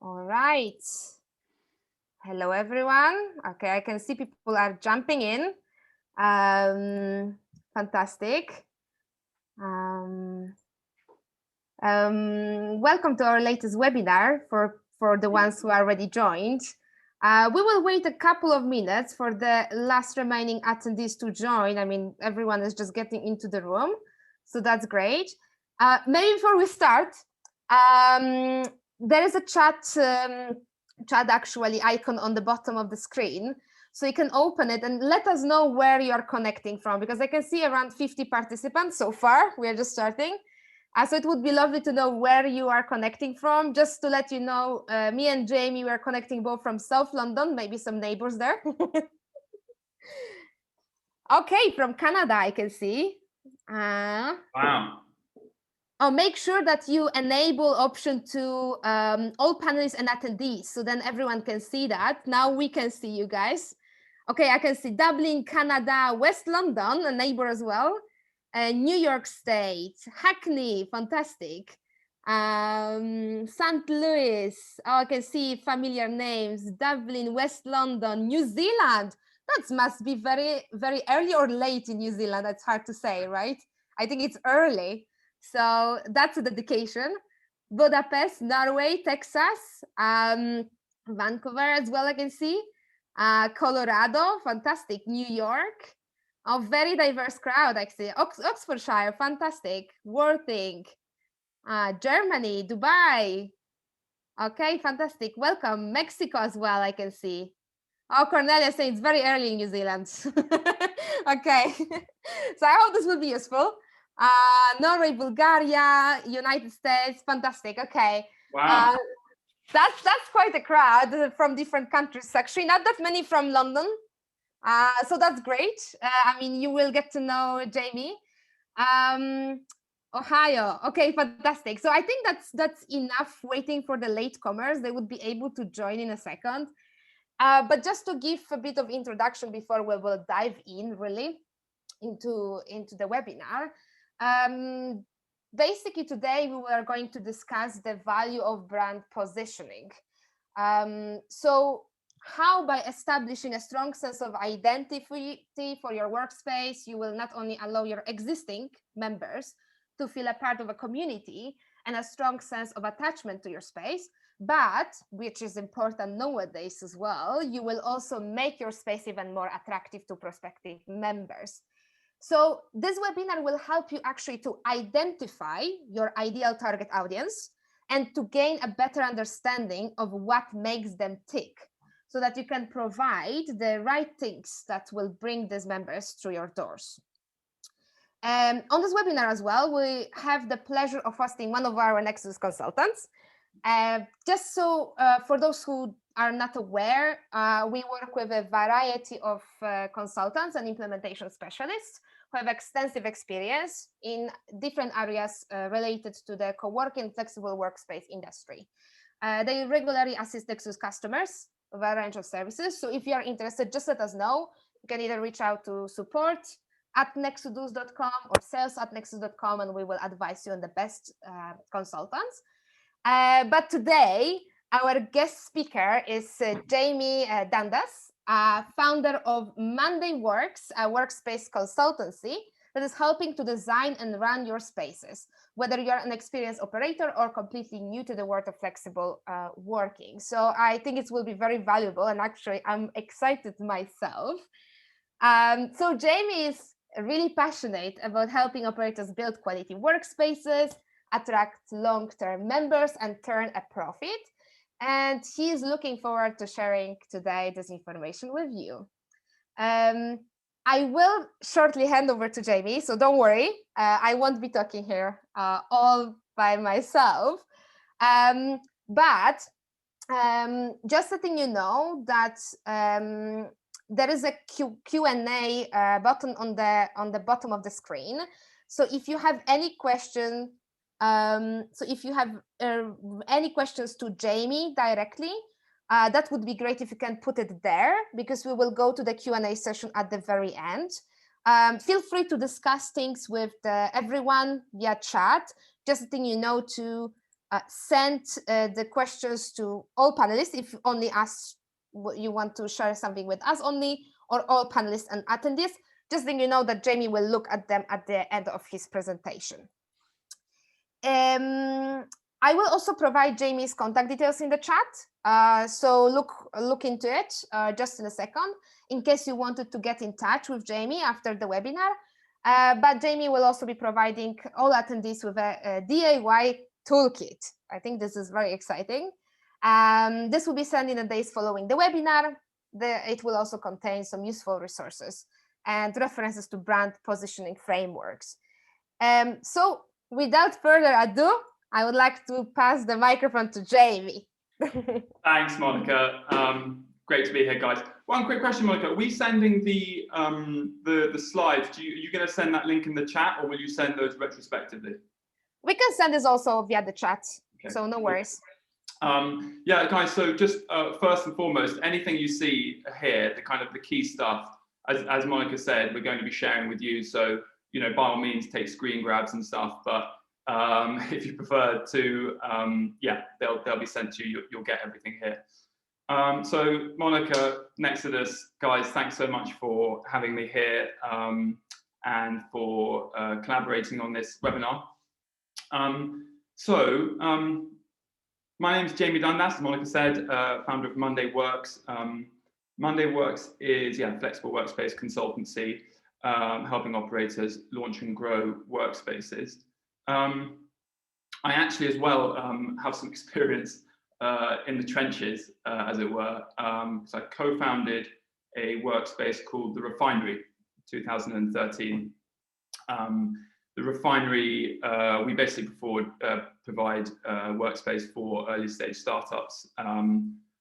All right. Hello, everyone. Okay, I can see people are jumping in. Fantastic. Welcome to our latest webinar for the ones who already joined. We will wait a couple of minutes for the last remaining attendees to join. I mean, everyone is just getting into the room, so that's great. Maybe before we start, there is a chat actually icon on the bottom of the screen, so you can open it and let us know where you are connecting from, because I can see around 50 participants so far. We are just starting. So it would be lovely to know where you are connecting from. Just to let you know, me and Jamie, we're connecting both from South London, maybe some neighbors there. Okay, from Canada, I can see. Wow. Oh, make sure that you enable option to all panelists and attendees, so then everyone can see that. Now we can see you guys. Okay, I can see Dublin, Canada, West London, a neighbor as well. New York State, Hackney, fantastic. St. Louis, oh, I can see familiar names. Dublin, West London, New Zealand. That must be very, very early or late in New Zealand. That's hard to say, right? I think it's early. So that's a dedication. Budapest, Norway, Texas, Vancouver as well, I can see. Colorado, fantastic. New York, a very diverse crowd, actually. Oxfordshire, fantastic. Worthing, Germany, Dubai. Okay, fantastic. Welcome. Mexico as well, I can see. Oh, Cornelia saying it's very early in New Zealand. Okay, so I hope this will be useful. Norway, Bulgaria, United States, fantastic. Okay. Wow. That's quite a crowd from different countries, actually. Not that many from London. So that's great. I mean, you will get to know Jamie. Ohio. Okay, fantastic. So I think that's enough waiting for the latecomers. They would be able to join in a second. But just to give a bit of introduction before we will dive in really into the webinar. Basically, today we are going to discuss the value of brand positioning. So how, by establishing a strong sense of identity for your workspace, you will not only allow your existing members to feel a part of a community and a strong sense of attachment to your space, but, which is important nowadays as well, you will also make your space even more attractive to prospective members. So this webinar will help you actually to identify your ideal target audience and to gain a better understanding of what makes them tick, so that you can provide the right things that will bring these members through your doors. On this webinar as well, we have the pleasure of hosting one of our Nexudus consultants. Just so for those who are not aware, we work with a variety of consultants and implementation specialists who have extensive experience in different areas related to the co-working flexible workspace industry. They regularly assist Nexudus customers with a range of services. So if you are interested, just let us know. You can either reach out to support@nexudus.com or sales@nexudus.com, and we will advise you on the best consultants. But today, our guest speaker is Jamie Dundas, founder of Monday Works, a workspace consultancy that is helping to design and run your spaces, whether you're an experienced operator or completely new to the world of flexible working. So I think it will be very valuable, and actually I'm excited myself. So Jamie is really passionate about helping operators build quality workspaces, attract long-term members, and turn a profit. And he is looking forward to sharing today this information with you. I will shortly hand over to Jamie, so don't worry. I won't be talking here all by myself. But just letting you know that there is a Q&A button on the bottom of the screen. So if you have any question, any questions to Jamie directly, that would be great if you can put it there, because we will go to the Q&A session at the very end. Feel free to discuss things with everyone via chat, just letting you know to send the questions to all panelists if only us you want to share something with us only, or all panelists and attendees. Just think you know that Jamie will look at them at the end of his presentation. I will also provide Jamie's contact details in the chat, so look into it just in a second in case you wanted to get in touch with Jamie after the webinar. But Jamie will also be providing all attendees with a DIY toolkit. I think this is very exciting. This will be sent in the days following the webinar. It will also contain some useful resources and references to brand positioning frameworks. So without further ado, I would like to pass the microphone to Jamie. Thanks, Monica. Great to be here, guys. One quick question, Monica. Are we sending the slides? Are you going to send that link in the chat, or will you send those retrospectively? We can send this also via the chat, okay. So no worries. Yeah, guys. So just first and foremost, anything you see here, the key stuff, as Monica said, we're going to be sharing with you. So by all means, take screen grabs and stuff. But if you prefer to, yeah, they'll be sent to you. You'll get everything here. So Monica, Nexudus, guys, thanks so much for having me here and for collaborating on this webinar. My name is Jamie Dundas, as Monica said, founder of Monday Works. Monday Works is flexible workspace consultancy, helping operators launch and grow workspaces. I actually as well have some experience in the trenches, as it were. So I co-founded a workspace called The Refinery, 2013. The Refinery, we basically provide workspace for early stage startups.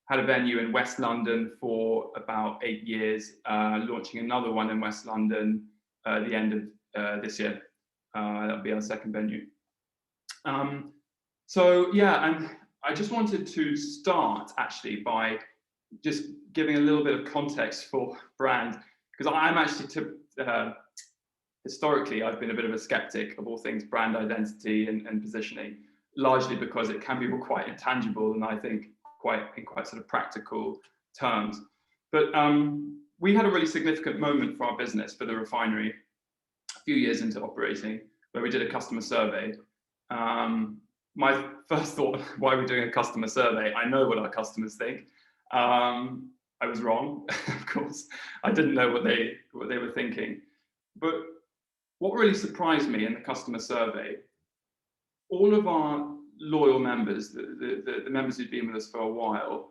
Had a venue in West London for about 8 years, launching another one in West London at the end of this year. That'll be our second venue. So yeah, and I just wanted to start actually by just giving a little bit of context for brand, because I'm actually historically, I've been a bit of a skeptic of all things brand identity and positioning, largely because it can be quite intangible and I think in quite sort of practical terms. But we had a really significant moment for our business, for The Refinery, a few years into operating, where we did a customer survey. My first thought, why are we doing a customer survey? I know what our customers think. I was wrong, of course. I didn't know what they were thinking. But what really surprised me in the customer survey, all of our loyal members, the members who'd been with us for a while,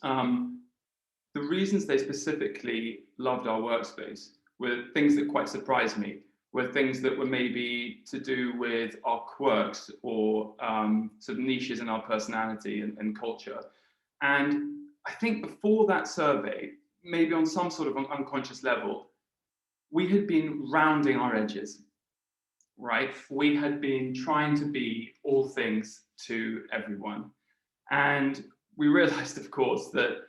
the reasons they specifically loved our workspace were things that quite surprised me, were things that were maybe to do with our quirks or sort of niches in our personality and culture. And I think before that survey, maybe on some sort of unconscious level, we had been rounding our edges, right? We had been trying to be all things to everyone. And we realized, of course, that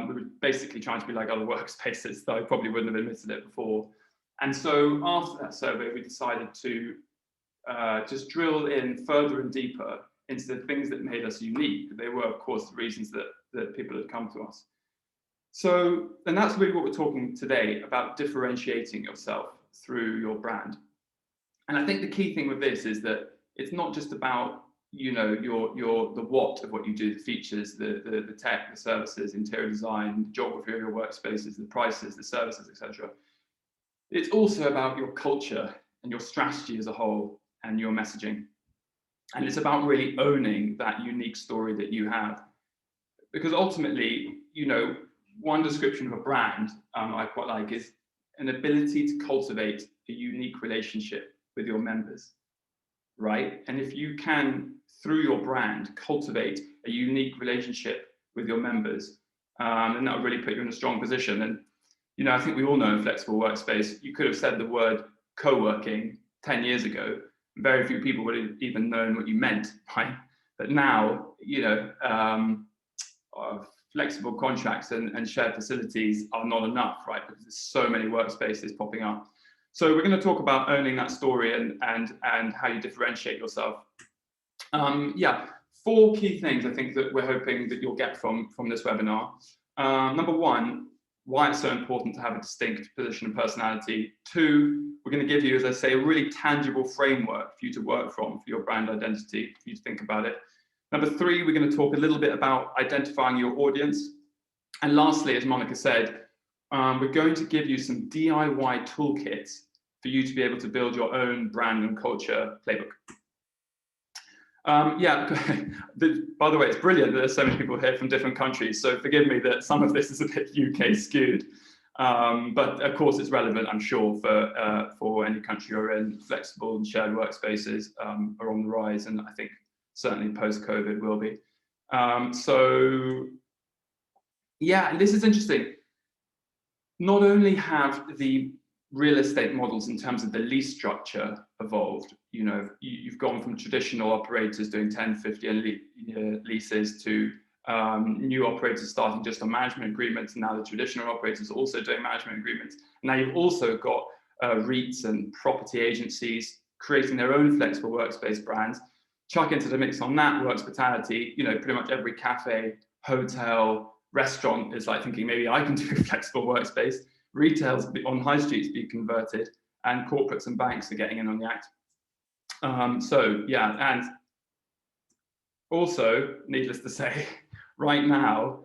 we were basically trying to be like other workspaces, though I probably wouldn't have admitted it before. And so after that survey, we decided to just drill in further and deeper into the things that made us unique. They were, of course, the reasons that people had come to us. So, and that's really what we're talking today about, differentiating yourself through your brand. And I think the key thing with this is that it's not just about, the what of what you do, the features, the tech, the services, interior design, the geography of your workspaces, the prices, the services, etc. It's also about your culture and your strategy as a whole and your messaging. And it's about really owning that unique story that you have. Because ultimately, one description of a brand I quite like is an ability to cultivate a unique relationship with your members, right? And if you can, through your brand, cultivate a unique relationship with your members, then that will really put you in a strong position. And I think we all know in flexible workspace, you could have said the word co-working 10 years ago. Very few people would have even known what you meant, right? But now, flexible contracts and shared facilities are not enough, right? Because there's so many workspaces popping up. So we're going to talk about owning that story and how you differentiate yourself. Yeah, 4 key things I think that we're hoping that you'll get from this webinar. Number 1, why it's so important to have a distinct position and personality. 2, we're going to give you, as I say, a really tangible framework for you to work from for your brand identity, for you to think about it. Number 3, we're going to talk a little bit about identifying your audience. And lastly, as Monica said, we're going to give you some DIY toolkits for you to be able to build your own brand and culture playbook. Yeah, by the way, it's brilliant that there's so many people here from different countries, so forgive me that some of this is a bit UK skewed, but of course it's relevant, I'm sure, for any country you're in. Flexible and shared workspaces are on the rise, and I think certainly post-COVID will be. So yeah, and this is interesting. Not only have the real estate models in terms of the lease structure evolved, you know, you've gone from traditional operators doing 10, 50 leases to new operators starting just on management agreements, and now the traditional operators also doing management agreements. Now you've also got REITs and property agencies creating their own flexible workspace brands. Chuck into the mix on that Workspace, you know, pretty much every cafe, hotel, restaurant is like thinking, maybe I can do a flexible workspace. Retail's on high streets be converted, and corporates and banks are getting in on the act. So yeah, and also, needless to say, right now,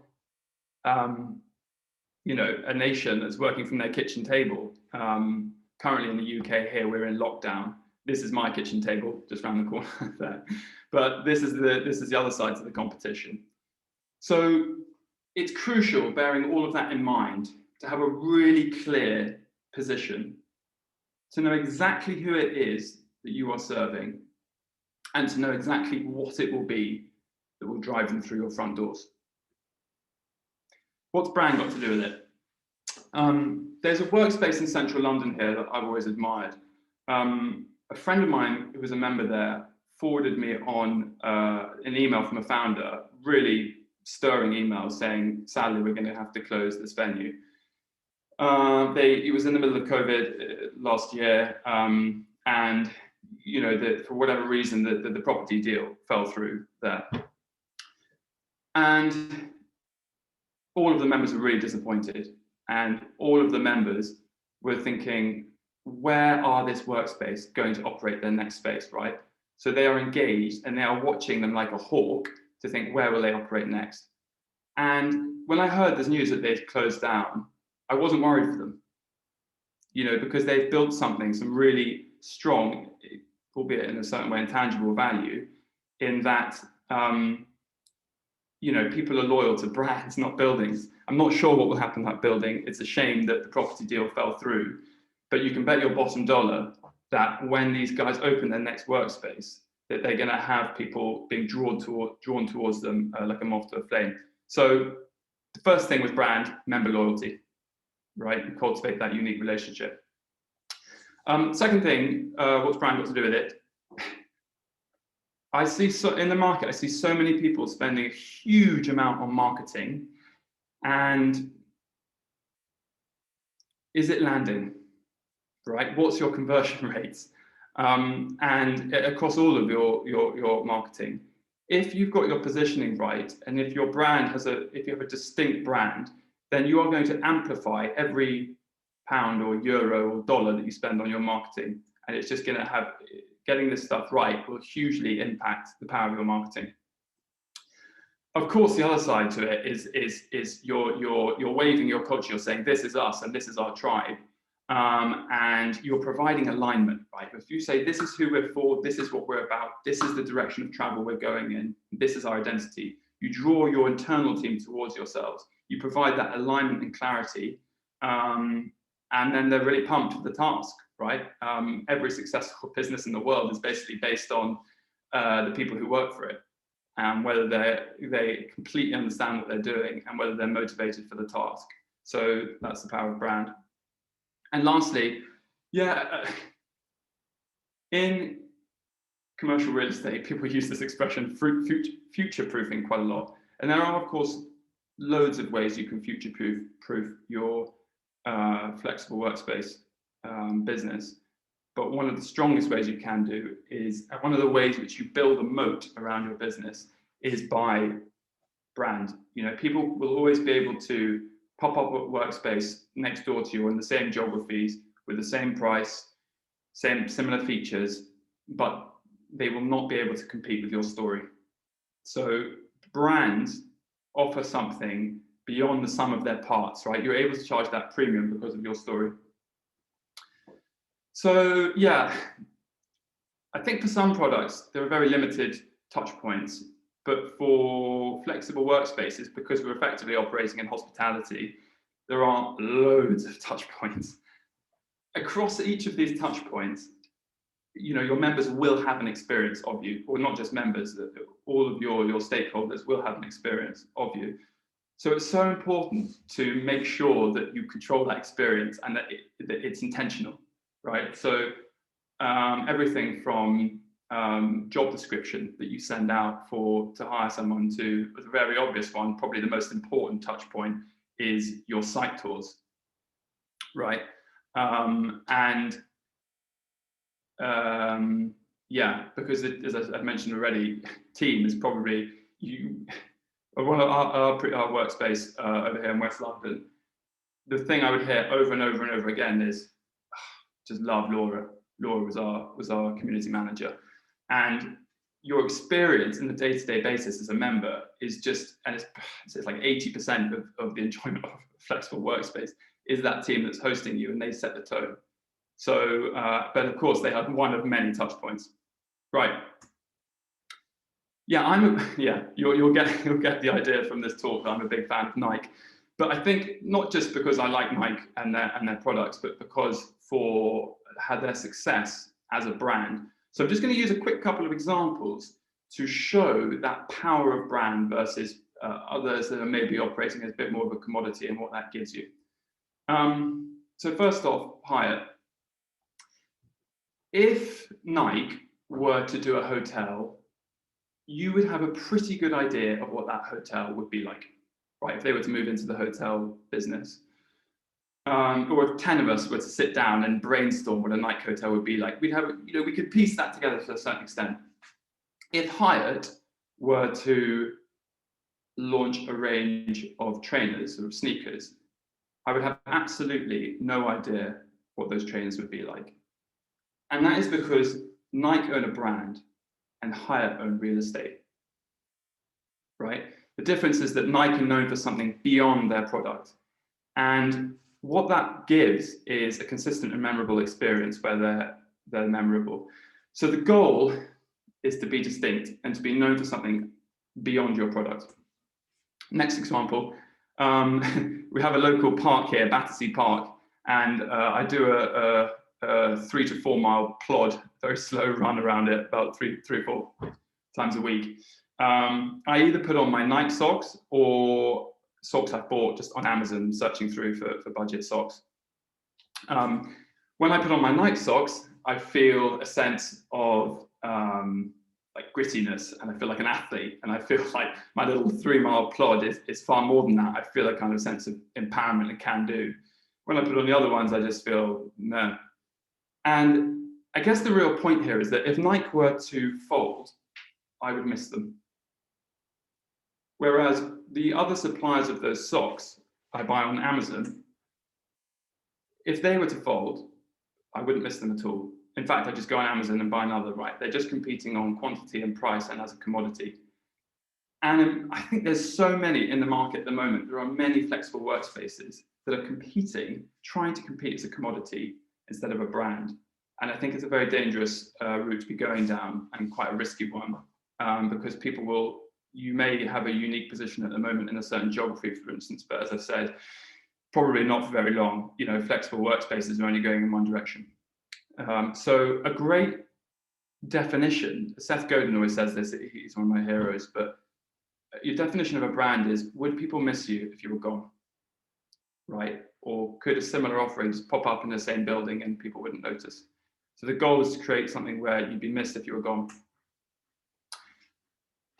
you know, a nation that's working from their kitchen table. Currently in the UK here, we're in lockdown. This is my kitchen table, just around the corner there. But this is the other side to the competition. So it's crucial, bearing all of that in mind, to have a really clear position, to know exactly who it is that you are serving, and to know exactly what it will be that will drive them through your front doors. What's brand got to do with it? There's a workspace in central London here that I've always admired. A friend of mine who was a member there forwarded me on an email from a founder, really stirring email saying, sadly, we're going to have to close this venue. It was in the middle of COVID last year, and you know, for whatever reason, the property deal fell through there, and all of the members were really disappointed, and all of the members were thinking, where are this workspace going to operate their next space, right? So they are engaged and they are watching them like a hawk to think, where will they operate next? And when I heard this news that they'd closed down, I wasn't worried for them, you know, because they've built something, some really strong, albeit in a certain way intangible value, in that, you know, people are loyal to brands, not buildings. I'm not sure what will happen to that building. It's a shame that the property deal fell through, but you can bet your bottom dollar that when these guys open their next workspace, that they're going to have people being drawn towards them like a moth to a flame. So the first thing with brand, member loyalty, right? And cultivate that unique relationship. Second thing, what's brand got to do with it? I see in the market, I see so many people spending a huge amount on marketing, and is it landing, right? What's your conversion rates? And across all of your marketing, if you've got your positioning right, and if your brand if you have a distinct brand, then you are going to amplify every pound or euro or dollar that you spend on your marketing, and it's just going to have. Getting this stuff right will hugely impact the power of your marketing. Of course, the other side to it is you're waving your culture. You're saying this is us and this is our tribe, and you're providing alignment, right? If you say this is who we're for, this is what we're about, this is the direction of travel we're going in, this is our identity. You draw your internal team towards yourselves. You provide that alignment and clarity, and then they're really pumped for the task. Right? Every successful business in the world is basically based on the people who work for it, and whether they completely understand what they're doing and whether they're motivated for the task. So that's the power of brand. And lastly, yeah, in commercial real estate, people use this expression future-proofing quite a lot. And there are, of course, loads of ways you can future-proof your flexible workspace business. but one of the strongest ways you can do is, and one of the ways which you build a moat around your business is by brand. You know, people will always be able to pop up a Workspace next door to you in the same geographies with the same price, similar features, but they will not be able to compete with your story. So brands offer something beyond the sum of their parts, right? You're able to charge that premium because of your story. So yeah, I think for some products, there are very limited touch points, but for flexible workspaces, because we're effectively operating in hospitality, there are loads of touch points. Across each of these touch points, you know, your members will have an experience of you, or not just members, all of your stakeholders will have an experience of you. So it's so important to make sure that you control that experience and that it's intentional, right? So everything from job description that you send out to hire someone to, the very obvious one, probably the most important touch point is your site tours, right? Yeah, because as I've mentioned already, team is probably one of our workspace over here in West London. The thing I would hear over and over and over again is, just love Laura. Laura was our community manager, and your experience in the day-to-day basis as a member is just, and it's like 80% of the enjoyment of a flexible workspace is that team that's hosting you, and they set the tone. So, but of course, they have one of many touch points, right? Yeah, you'll get the idea from this talk that I'm a big fan of Nike, but I think not just because I like Nike and their products, but because for their success as a brand. So I'm just going to use a quick couple of examples to show that power of brand versus others that are maybe operating as a bit more of a commodity and what that gives you. So first off, Hyatt. If Nike were to do a hotel, you would have a pretty good idea of what that hotel would be like, right? If they were to move into the hotel business. Or if 10 of us were to sit down and brainstorm what a Nike hotel would be like, we'd have, you know, we could piece that together to a certain extent. If Hyatt were to launch a range of trainers or sneakers, I would have absolutely no idea what those trainers would be like. And that is because Nike own a brand and Hyatt own real estate, right? The difference is that Nike are known for something beyond their product. And what that gives is a consistent and memorable experience where they're memorable. So the goal is to be distinct and to be known for something beyond your product. Next example, we have a local park here, Battersea Park, and I do a 3 to 4 mile plod, very slow run around it, about three or four times a week. I either put on my Nike socks or socks I've bought just on Amazon, searching through for budget socks. When I put on my Nike socks, I feel a sense of like grittiness, and I feel like an athlete, and I feel like my little 3 mile plod is far more than that. I feel a kind of sense of empowerment and can do. When I put on the other ones, I just feel meh. And I guess the real point here is that if Nike were to fold, I would miss them. Whereas the other suppliers of those socks I buy on Amazon, if they were to fold, I wouldn't miss them at all. In fact, I just go on Amazon and buy another, right? They're just competing on quantity and price and as a commodity. And I think there's so many in the market at the moment. There are many flexible workspaces that are competing, trying to compete as a commodity instead of a brand. And I think it's a very dangerous route to be going down, and quite a risky one, because you may have a unique position at the moment in a certain geography, for instance, but as I've said, probably not for very long. You know, flexible workspaces are only going in one direction. So a great definition, Seth Godin always says this, he's one of my heroes, but your definition of a brand is, would people miss you if you were gone, right? Or could a similar offering just pop up in the same building and people wouldn't notice? So the goal is to create something where you'd be missed if you were gone.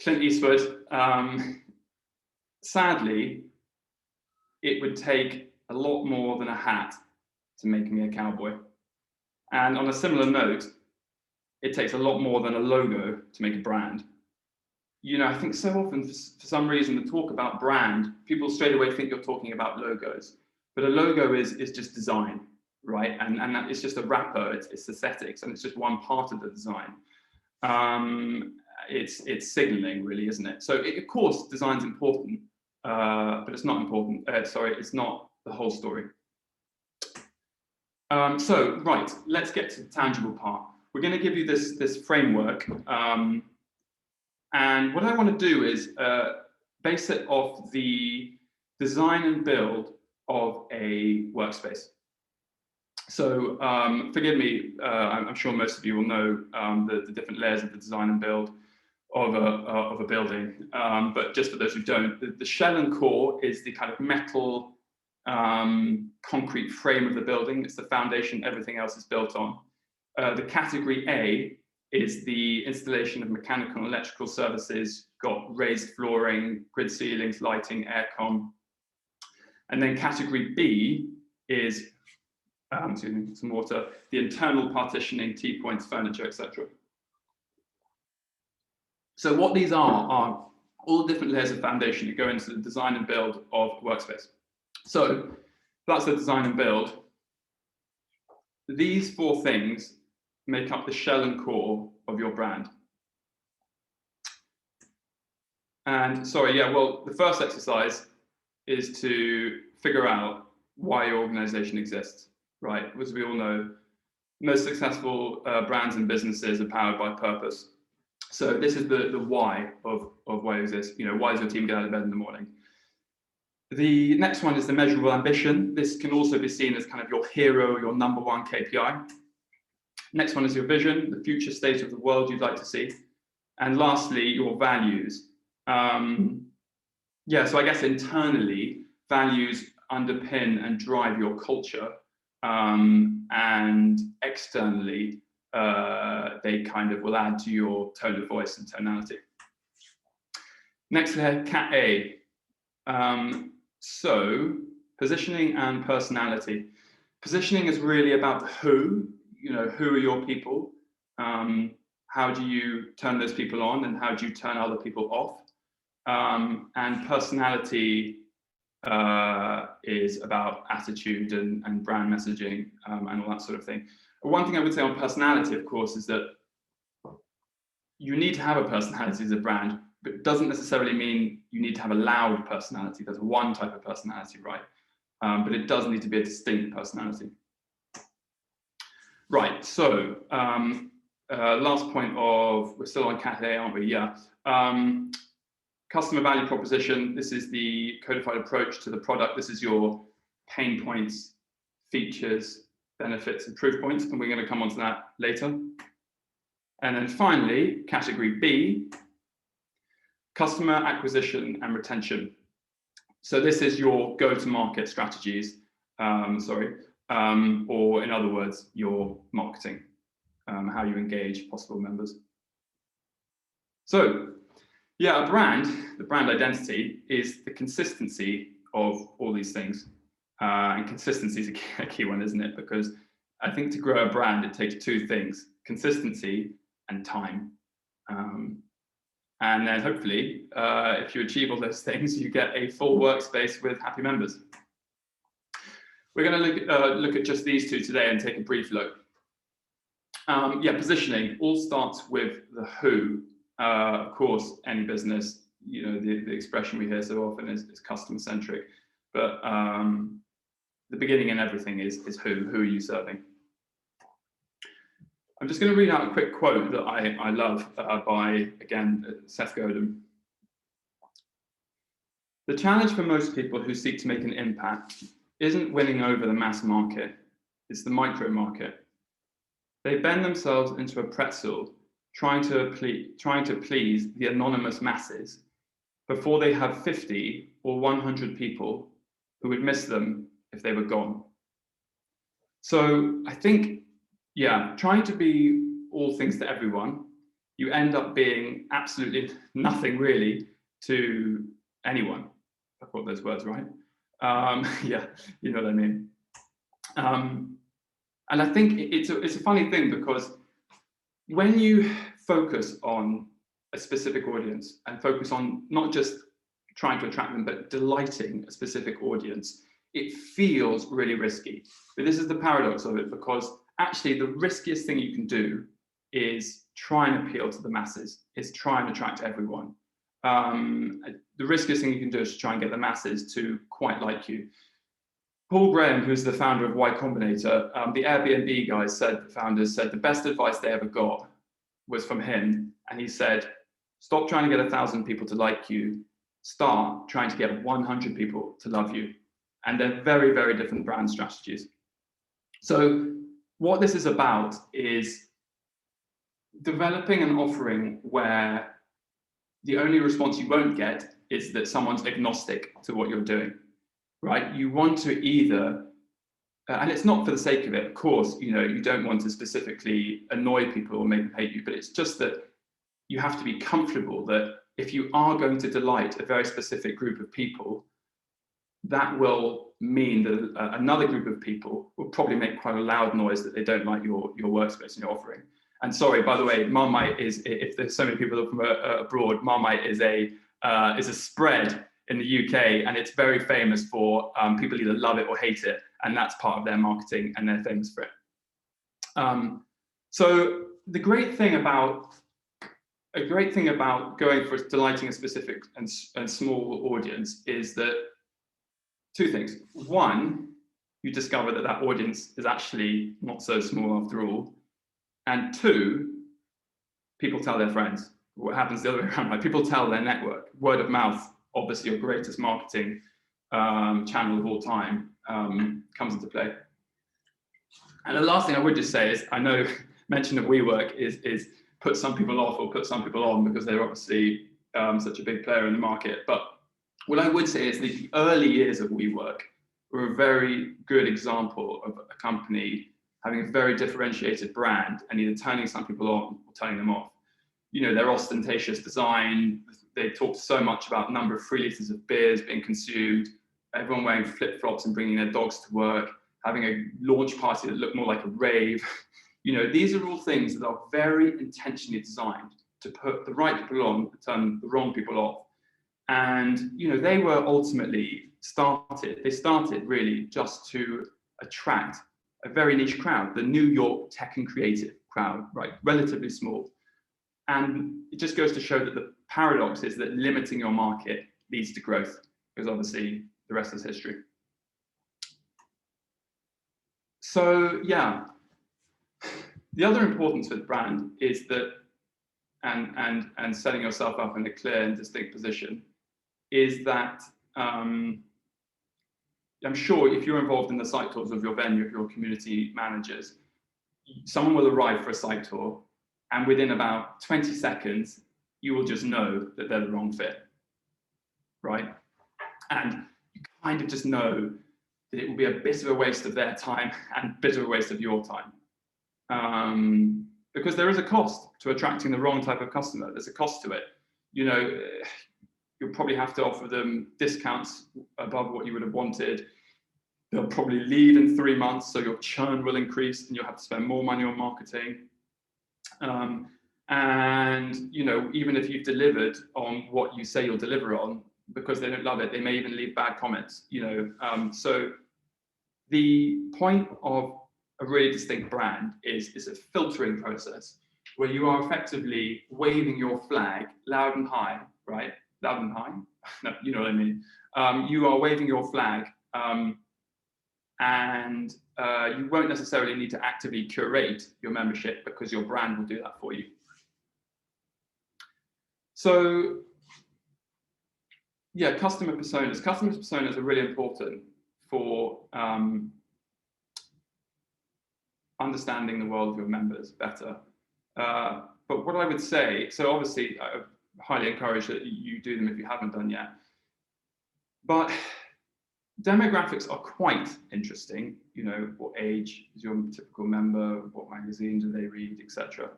Clint Eastwood, sadly, it would take a lot more than a hat to make me a cowboy. And on a similar note, it takes a lot more than a logo to make a brand. You know, I think so often, for some reason, the talk about brand, people straight away think you're talking about logos. But a logo is just design, right? And that it's just a wrapper, it's aesthetics, and it's just one part of the design. It's signaling, really, isn't it? So, of course, design's important, but it's not important. It's not the whole story. So, right, let's get to the tangible part. We're going to give you this framework. And what I want to do is base it off the design and build of a workspace. So forgive me, I'm sure most of you will know the different layers of the design and build of a building. But just for those who don't, the shell and core is the kind of metal concrete frame of the building. It's the foundation everything else is built on. The category A is the installation of mechanical and electrical services, got raised flooring, grid ceilings, lighting, aircon. And then category B is, excuse me, some water, the internal partitioning, T-points, furniture, etc. So what these are all the different layers of foundation that go into the design and build of a workspace. So that's the design and build. These four things make up the shell and core of your brand. And sorry, yeah, well, the first exercise is to figure out why your organization exists, right? As we all know, most successful brands and businesses are powered by purpose. So this is the why of why it exists. You know, why does your team get out of bed in the morning? The next one is the measurable ambition. This can also be seen as kind of your hero, your number one KPI. Next one is your vision, the future state of the world you'd like to see. And lastly, your values. Yeah, so I guess internally, values underpin and drive your culture. And externally, they kind of will add to your tone of voice and tonality. Next layer, Cat A. So positioning and personality. Positioning is really about the who. You know, who are your people? How do you turn those people on, and how do you turn other people off? And personality is about attitude and brand messaging and all that sort of thing. One thing I would say on personality, of course, is that you need to have a personality as a brand, but it doesn't necessarily mean you need to have a loud personality. There's one type of personality, right? But it does need to be a distinct personality. Right, so last point of, we're still on Cat A, aren't we? Yeah. Customer value proposition. This is the codified approach to the product. This is your pain points, features, benefits, and proof points. And we're going to come on to that later. And then finally, category B, customer acquisition and retention. So this is your go-to-market strategies, or in other words, your marketing, how you engage possible members. So, yeah, the brand identity is the consistency of all these things. And consistency is a key one, isn't it? Because I think to grow a brand, it takes two things, consistency and time. And then hopefully, if you achieve all those things, you get a full workspace with happy members. We're going to look at just these two today and take a brief look. Yeah, positioning all starts with the who. Of course, any business, you know, the expression we hear so often is customer centric, but the beginning in everything is who. Who are you serving? I'm just going to read out a quick quote that I love by, again, Seth Godin. The challenge for most people who seek to make an impact isn't winning over the mass market, it's the micro market. They bend themselves into a pretzel trying to please the anonymous masses before they have 50 or 100 people who would miss them if they were gone. So I think, yeah, trying to be all things to everyone, you end up being absolutely nothing really to anyone. I got those words right. Yeah, you know what I mean. And I think it's a funny thing, because when you focus on a specific audience and focus on not just trying to attract them, but delighting a specific audience, it feels really risky. But this is the paradox of it, because actually the riskiest thing you can do is try and appeal to the masses, is try and attract everyone. The riskiest thing you can do is to try and get the masses to quite like you. Paul Graham, who's the founder of Y Combinator, the Airbnb guys said, the founders said, the best advice they ever got was from him. And he said, stop trying to get 1,000 people to like you, start trying to get 100 people to love you. And they're very, very different brand strategies. So what this is about is developing an offering where the only response you won't get is that someone's agnostic to what you're doing, right? You want to either, and it's not for the sake of it, of course, you know, you don't want to specifically annoy people or make them hate you, but it's just that you have to be comfortable that if you are going to delight a very specific group of people, that will mean that another group of people will probably make quite a loud noise that they don't like your workspace and your offering. And sorry, by the way, Marmite is, if there's so many people from abroad, Marmite is a spread in the UK, and it's very famous for people either love it or hate it, and that's part of their marketing, and they're famous for it. So the great thing about going for delighting a specific and small audience is that two things. One, you discover that that audience is actually not so small after all. And two, people tell their friends. What happens the other way around, right? People tell their network. Word of mouth, obviously your greatest marketing channel of all time, comes into play. And the last thing I would just say is, I know mention of WeWork is put some people off or put some people on because they're obviously such a big player in the market. But what I would say is the early years of WeWork were a very good example of a company having a very differentiated brand and either turning some people on or turning them off. You know, their ostentatious design, they talked so much about the number of 3 liters of beers being consumed, everyone wearing flip-flops and bringing their dogs to work, having a launch party that looked more like a rave. You know, these are all things that are very intentionally designed to put the right people on, turn the wrong people off. And, you know, they were ultimately they started really just to attract a very niche crowd, the New York tech and creative crowd, right? Relatively small. And it just goes to show that the paradox is that limiting your market leads to growth, because obviously the rest is history. So yeah, the other importance with brand is that, and setting yourself up in a clear and distinct position, is that I'm sure if you're involved in the site tours of your venue, of your community managers, someone will arrive for a site tour, and within about 20 seconds, you will just know that they're the wrong fit, right? And you kind of just know that it will be a bit of a waste of their time and a bit of a waste of your time. Because there is a cost to attracting the wrong type of customer. There's a cost to it. You know, you'll probably have to offer them discounts above what you would have wanted. They'll probably leave in 3 months, so your churn will increase and you'll have to spend more money on marketing. And, you know, even if you've delivered on what you say you'll deliver on, because they don't love it, they may even leave bad comments, you know. So the point of a really distinct brand is a filtering process where you are effectively waving your flag loud and high, right? Loud and high? No, you know what I mean. You are waving your flag, and you won't necessarily need to actively curate your membership because your brand will do that for you. So yeah, customer personas. Customer personas are really important for understanding the world of your members better. But what I would say, so obviously I highly encourage that you do them if you haven't done yet. But demographics are quite interesting. You know, what age is your typical member, what magazine do they read, etc.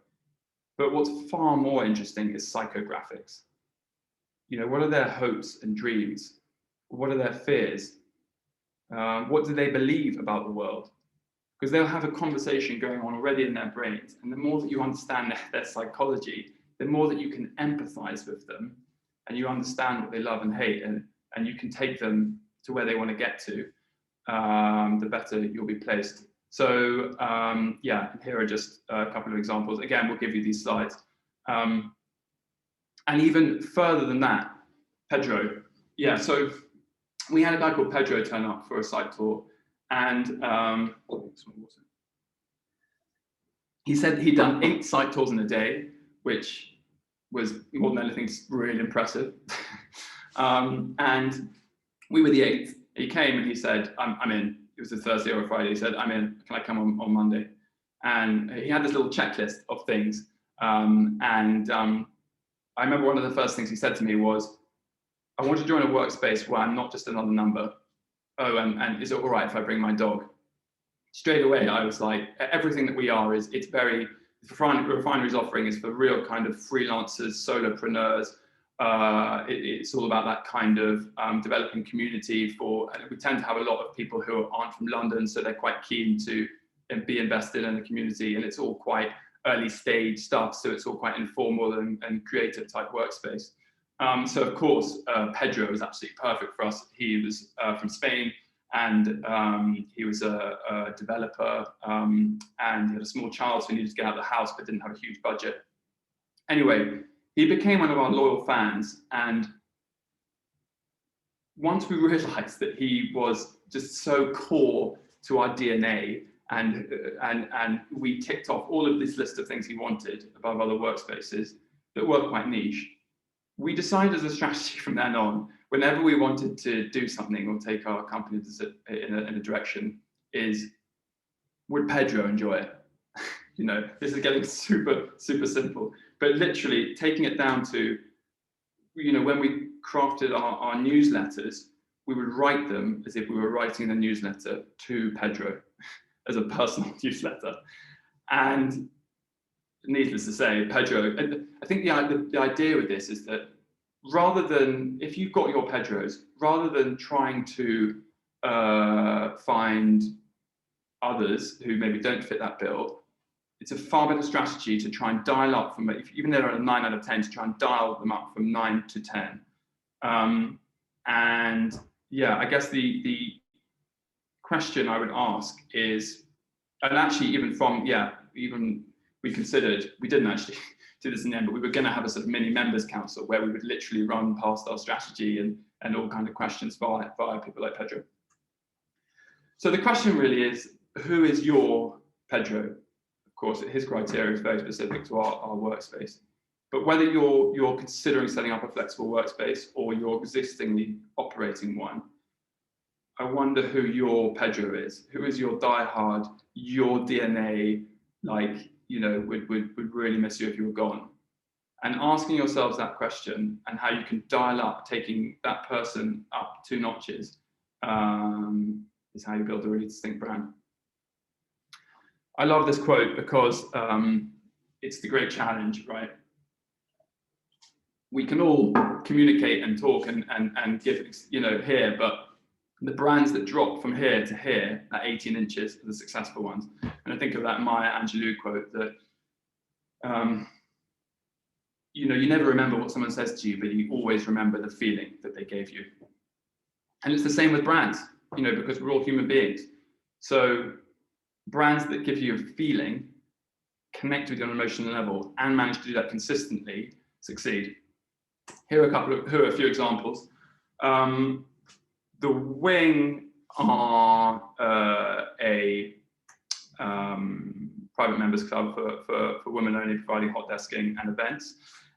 But what's far more interesting is psychographics. You know, what are their hopes and dreams? What are their fears? What do they believe about the world? because they'll have a conversation going on already in their brains. And the more that you understand their psychology, the more that you can empathize with them and you understand what they love and hate, and you can take them to where they want to get to, the better you'll be placed. So yeah, here are just a couple of examples. Again, we'll give you these slides. And even further than that, Pedro. Yeah, so we had a guy called Pedro turn up for a site tour, and he said he'd done 8 site tours in a day, which was more than anything really impressive. And we were the 8th. He came and he said, I'm in. It was a Thursday or a Friday. He said, I'm in. Can I come on Monday? And he had this little checklist of things. I remember one of the first things he said to me was, I want to join a workspace where I'm not just another number. Oh, and is it all right if I bring my dog? Straight away, I was like, everything that we are it's very, the Refinery's offering is for real kind of freelancers, solopreneurs. It's all about that kind of developing community and we tend to have a lot of people who aren't from London, so they're quite keen to be invested in the community, and it's all quite early stage stuff, so it's all quite informal and creative type workspace. So of course, Pedro was absolutely perfect for us. He was from Spain, and he was a developer, and he had a small child, so he needed to get out of the house, but didn't have a huge budget. Anyway, he became one of our loyal fans, and once we realized that he was just so core to our DNA, and we ticked off all of this list of things he wanted above other workspaces that were quite niche, we decided as a strategy from then on, whenever we wanted to do something or take our company in a direction, is, would Pedro enjoy it? You know, this is getting super, super simple, but literally taking it down to, you know, when we crafted our newsletters, we would write them as if we were writing the newsletter to Pedro as a personal newsletter. And needless to say, Pedro, I think the idea with this is that rather than, if you've got your Pedros, rather than trying to find others who maybe don't fit that bill, it's a far better strategy to try and dial up from, even though they're at a 9 out of 10, to try and dial them up from 9 to 10. And yeah, I guess the question I would ask is, and actually even from, yeah, even we considered, we didn't actually do this in the end, but we were going to have a sort of mini members council where we would literally run past our strategy and all kind of questions via people like Pedro. So the question really is, who is your Pedro? Of course, his criteria is very specific to our workspace. But whether you're considering setting up a flexible workspace or you're existingly operating one, I wonder who your Pedro is. Who is your diehard, your DNA, like, you know, would really miss you if you were gone? And asking yourselves that question and how you can dial up, taking that person up 2 notches, is how you build a really distinct brand. I love this quote because it's the great challenge, right? We can all communicate and talk and give, you know, here, but the brands that drop from here to here at 18 inches are the successful ones. And I think of that Maya Angelou quote that, you know, you never remember what someone says to you, but you always remember the feeling that they gave you. And it's the same with brands, you know, because we're all human beings. So brands that give you a feeling, connect with you on an emotional level, and manage to do that consistently, succeed. Here are a few examples. The Wing are a private members club for women only, providing hot desking and events.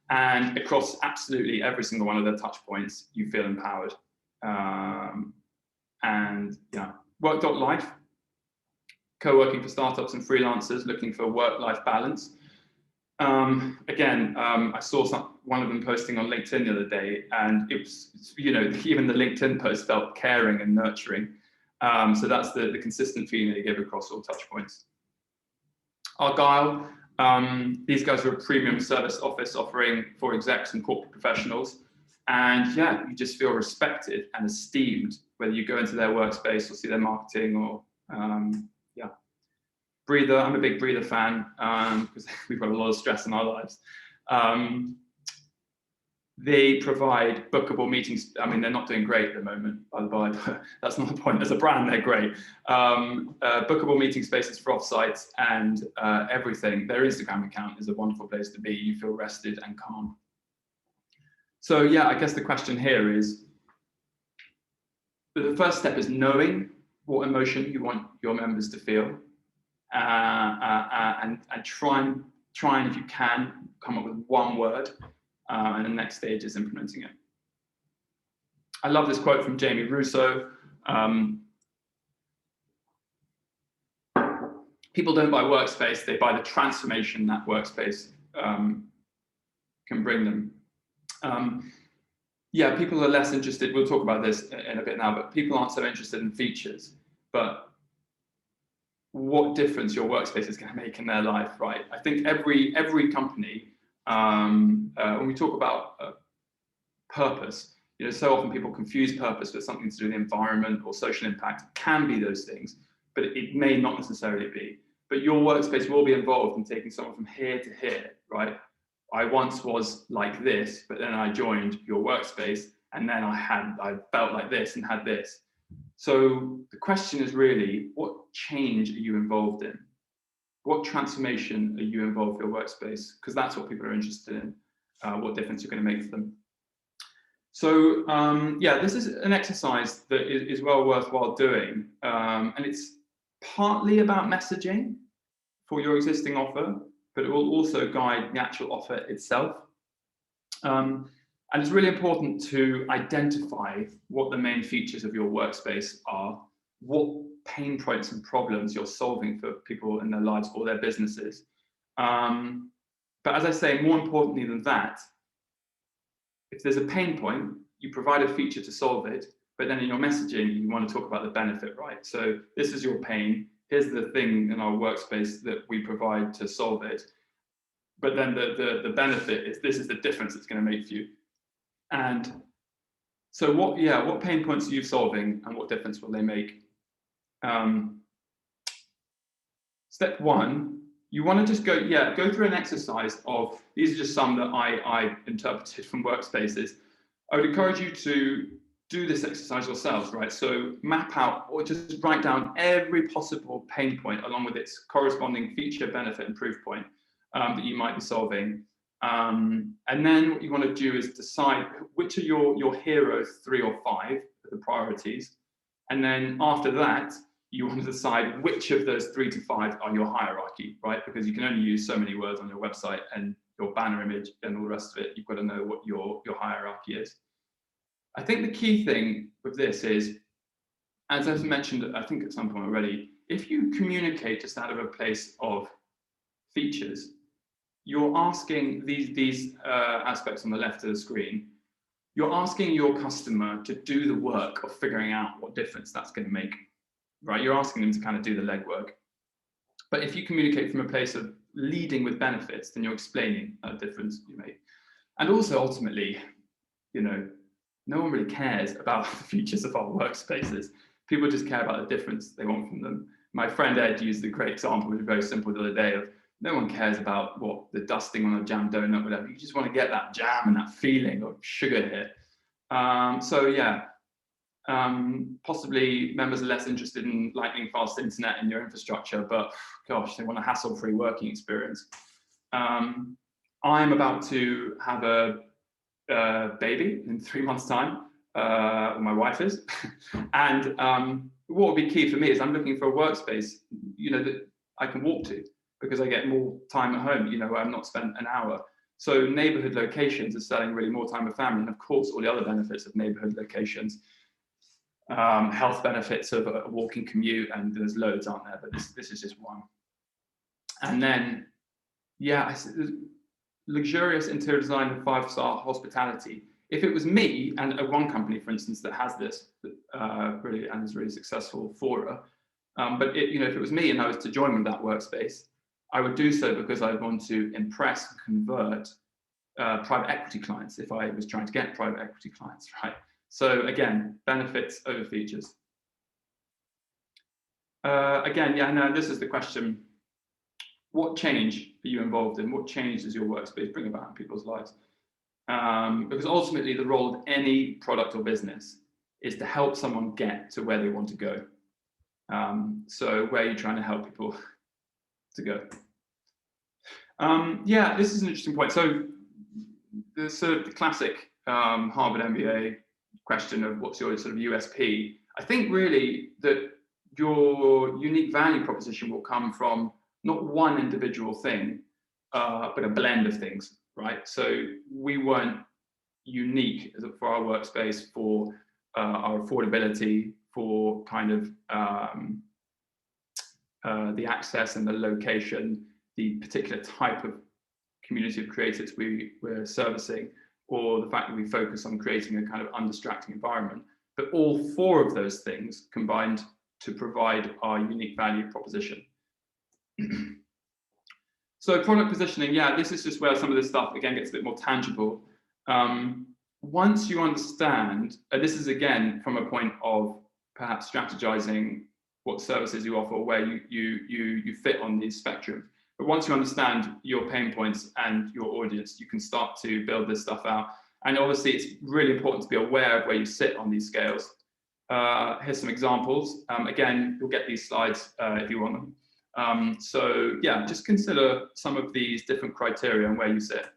And across absolutely every single one of their touch points, you feel empowered. And yeah, Work.life, co-working for startups and freelancers looking for work-life balance. Again, I saw one of them posting on LinkedIn the other day, and it was, you know, even the LinkedIn post felt caring and nurturing. So that's the consistent feeling they give across all touch points. Argyle, these guys are a premium service office offering for execs and corporate professionals. And yeah, you just feel respected and esteemed, whether you go into their workspace or see their marketing or, yeah. Breather, I'm a big Breather fan because we've got a lot of stress in our lives. They provide bookable meetings. I mean, they're not doing great at the moment, by the by, but that's not the point. As a brand, they're great. Bookable meeting spaces for offsites and everything. Their Instagram account is a wonderful place to be. You feel rested and calm. So yeah, I guess the question here is, the first step is knowing what emotion you want your members to feel, and try and, if you can, come up with one word. And the next stage is implementing it. I love this quote from Jamie Russo. People don't buy Workspace, they buy the transformation that Workspace can bring them. Yeah, people are less interested, we'll talk about this in a bit now, but people aren't so interested in features, but what difference your Workspace is going to make in their life, right? I think every company, when we talk about purpose, so often people confuse purpose with something to do with the environment or social impact. It can be those things, but it may not necessarily be. But your Workspace will be involved in taking someone from here to here, right? I once was like this, but then I joined your Workspace, and then I felt like this and had this. So the question is really, what change are you involved in? What transformation are you involved in your Workspace? Because that's what people are interested in, what difference you're going to make for them. So yeah, this is an exercise that is well worthwhile doing. And it's partly about messaging for your existing offer, but it will also guide the actual offer itself. And it's really important to identify what the main features of your Workspace are, what pain points and problems you're solving for people in their lives or their businesses. But as I say, more importantly than that, if there's a pain point, you provide a feature to solve it, but then in your messaging, you want to talk about the benefit, right? So this is your pain, here's the thing in our Workspace that we provide to solve it. But then the benefit is, this is the difference it's going to make for you. And so what pain points are you solving and what difference will they make? Step one, you want to just go through an exercise of, these are just some that I interpreted from Workspaces. I would encourage you to do this exercise yourselves, right? So map out or just write down every possible pain point along with its corresponding feature, benefit, and proof point that you might be solving. And then what you want to do is decide which are your hero 3 or 5, the priorities. And then after that, you want to decide which of those 3 to 5 are your hierarchy, right? Because you can only use so many words on your website and your banner image and all the rest of it. You've got to know what your hierarchy is. I think the key thing with this is, as I've mentioned, I think at some point already, if you communicate just out of a place of features, you're asking these aspects on the left of the screen, you're asking your customer to do the work of figuring out what difference that's going to make, right? You're asking them to kind of do the legwork. But if you communicate from a place of leading with benefits, then you're explaining a difference you make. And also, ultimately, no one really cares about the features of our Workspaces. People just care about the difference they want from them. My friend Ed used a great example, which was very simple the other day, of no one cares about what the dusting on a jam donut, whatever. You just want to get that jam and that feeling of sugar hit. So yeah, possibly members are less interested in lightning fast internet in your infrastructure, but gosh, they want a hassle-free working experience. I'm about to have a baby in 3 months' time, my wife is, and what would be key for me is I'm looking for a Workspace, that I can walk to, because I get more time at home, where I'm not spent an hour. So neighborhood locations are selling really more time with family, and of course all the other benefits of neighborhood locations, health benefits of a walking commute, and there's loads, aren't there? But this is just one. And then, yeah, luxurious interior design and 5-star hospitality. If it was me and one company, for instance, that has this really and is really successful for her, but if it was me and I was to join with that Workspace, I would do so because I want to impress and convert private equity clients if I was trying to get private equity clients, right? So again, benefits over features. Again, yeah, no, this is the question what change are you involved in? What change does your workspace bring about in people's lives? Because ultimately the role of any product or business is to help someone get to where they want to go. So where are you trying to help people to go? Yeah, this is an interesting point. So the sort of the classic Harvard MBA question of what's your sort of USP. I think really that your unique value proposition will come from not one individual thing, but a blend of things, right? So we weren't unique for our workspace, for our affordability, for kind of the access and the location, the particular type of community of creators we're servicing, or the fact that we focus on creating a kind of undistracting environment. But all four of those things combined to provide our unique value proposition. So product positioning, yeah, this is just where some of this stuff, again, gets a bit more tangible. Once you understand, this is again from a point of perhaps strategizing what services you offer, where you fit on the spectrum. But once you understand your pain points and your audience, you can start to build this stuff out. And obviously, it's really important to be aware of where you sit on these scales. Here's some examples. Again, you'll get these slides if you want them. So yeah, just consider some of these different criteria and where you sit.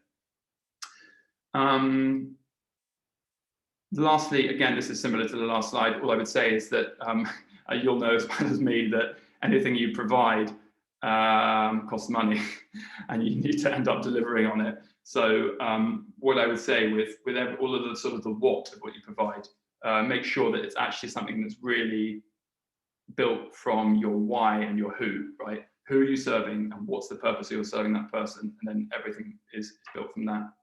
Lastly, again, this is similar to the last slide. All I would say is that you'll know as well as me that anything you provide costs money and you need to end up delivering on it. So what I would say with all of the sort of the what of what you provide, make sure that it's actually something that's really built from your why and your who, right? Who are you serving and what's the purpose of your serving that person? And then everything is built from that.